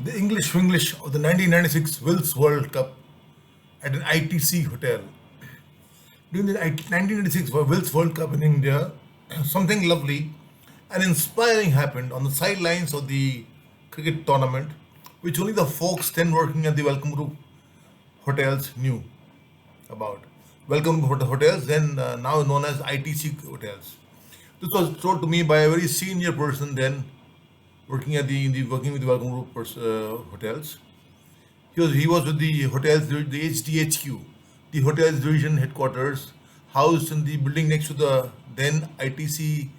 The English of the 1996 Wills World Cup at an ITC hotel. During the 1996 Wills World Cup in India, something lovely and inspiring happened on the sidelines of the cricket tournament, which only the folks then working at the Welcome Group hotels knew about. Welcome hotels, then now known as ITC hotels. This was told to me by a very senior person then working at working with the Welcome Group hotels. He was with the hotels, the HDHQ, the hotels division headquarters, housed in the building next to the then ITC,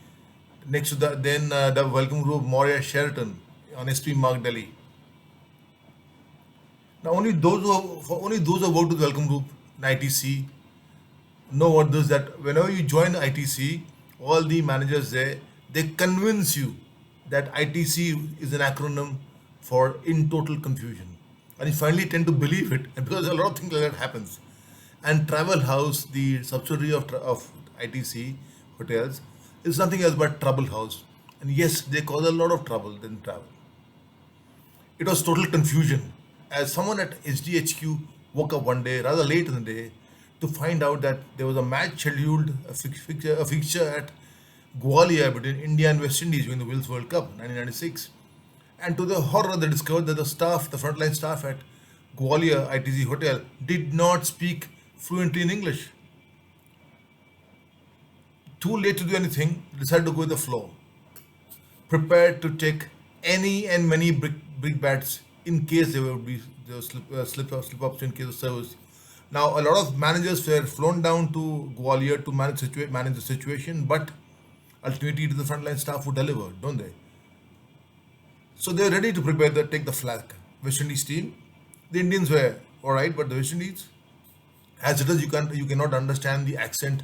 next to the then the Welcome Group Moria Sheraton on SP Mark Delhi. Now only those who worked with Welcome Group in ITC know what this that whenever you join ITC, all the managers there they convince you that ITC is an acronym for in total confusion, and you finally tend to believe it, and because a lot of things like that happens. And Travel House, the subsidiary of ITC hotels, is nothing else but trouble house, and yes, they cause a lot of trouble in travel. It was total confusion. As someone at SDHQ woke up one day, rather late in the day, to find out that there was a match scheduled, a fixture at Gwalior between India and West Indies during the Wills World Cup 1996. And to the horror, they discovered that the frontline staff at Gwalior ITC Hotel, did not speak fluently in English. Too late to do anything, decided to go with the flow, prepared to take any and many big bats in case there were slip ups in case of service. Now, a lot of managers were flown down to Gwalior to manage the situation, but ultimately it is the frontline staff who deliver, don't they? So they're ready to take the flag. West Indies team, the Indians were all right, but the West Indies, as it is, you cannot understand the accent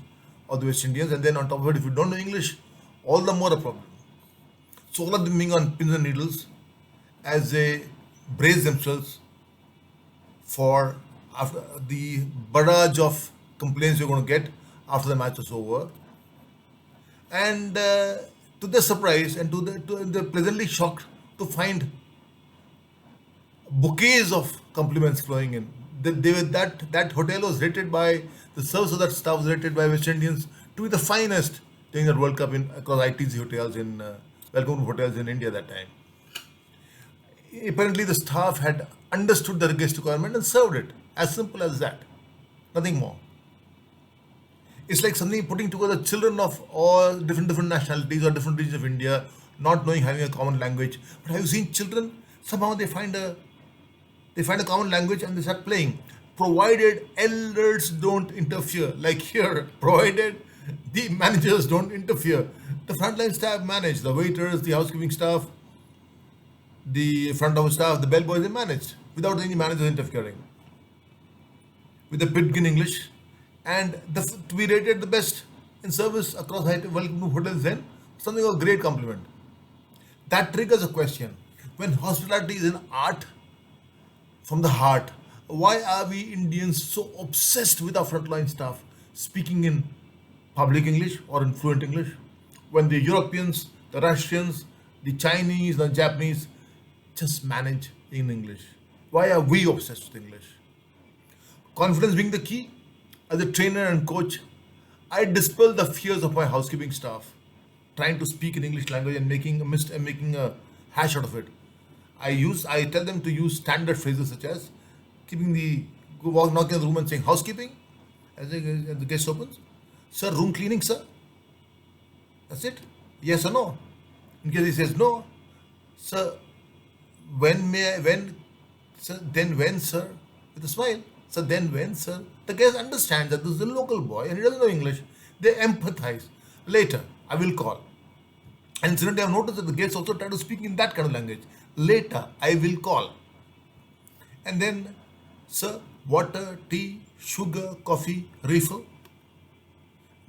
of the West Indians, and then on top of it, if you don't know English, all the more a problem. So all of them being on pins and needles as they brace themselves for after the barrage of complaints you're going to get after the match is over. And to their surprise and they're pleasantly shocked to find bouquets of compliments flowing in. That hotel was rated by the service of that staff was rated by West Indians to be the finest during that World Cup in across ITC hotels in Welcome Group hotels in India that time. Apparently, the staff had understood the guest requirement and served it. As simple as that. Nothing more. It's like something putting together children of all different nationalities or different regions of India, not knowing having a common language. But have you seen children? Somehow they find a common language and they start playing, provided elders don't interfere. Like here, provided the managers don't interfere. The frontline staff manage, the waiters, the housekeeping staff, the front office staff, the bellboys, they managed without any managers interfering with the Pitkin English, and to be rated the best in service across Welcome Group hotels then, something of a great compliment. That triggers a question. When hospitality is an art from the heart, why are we Indians so obsessed with our frontline staff speaking in public English or in fluent English when the Europeans, the Russians, the Chinese, the Japanese just manage in English? Why are we obsessed with English? Confidence being the key, as a trainer and coach, I dispel the fears of my housekeeping staff, trying to speak in English language and making a hash out of it. I tell them to use standard phrases such as keeping knocking on the room and saying housekeeping as the guest opens. Sir, room cleaning, sir. That's it. Yes or no. In case he says no, sir, when, sir, then when, sir, with a smile. So then when, sir, the guest understands that this is a local boy and he doesn't know English. They empathize. Later, I will call. And incidentally, I've noticed that the guests also try to speak in that kind of language. Later, I will call. And then, sir, water, tea, sugar, coffee, refill.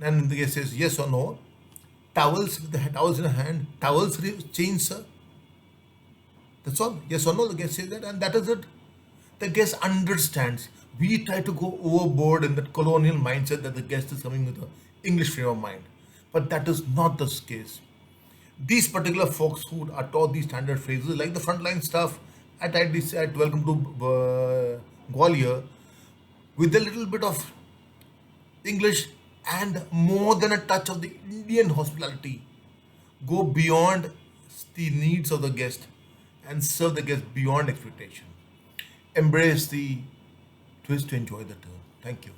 And the guest says yes or no. Towels, with the towels in the hand. Towels, change, sir. That's all. Yes or no, the guest says that, and that is it. The guest understands. We try to go overboard in that colonial mindset that the guest is coming with an English frame of mind. But that is not the case. These particular folks who are taught these standard phrases, like the frontline staff, at ITC, at Welcome to Gwalior, with a little bit of English and more than a touch of the Indian hospitality. Go beyond the needs of the guest and serve the guest beyond expectation. Embrace the twist to enjoy the turn. Thank you.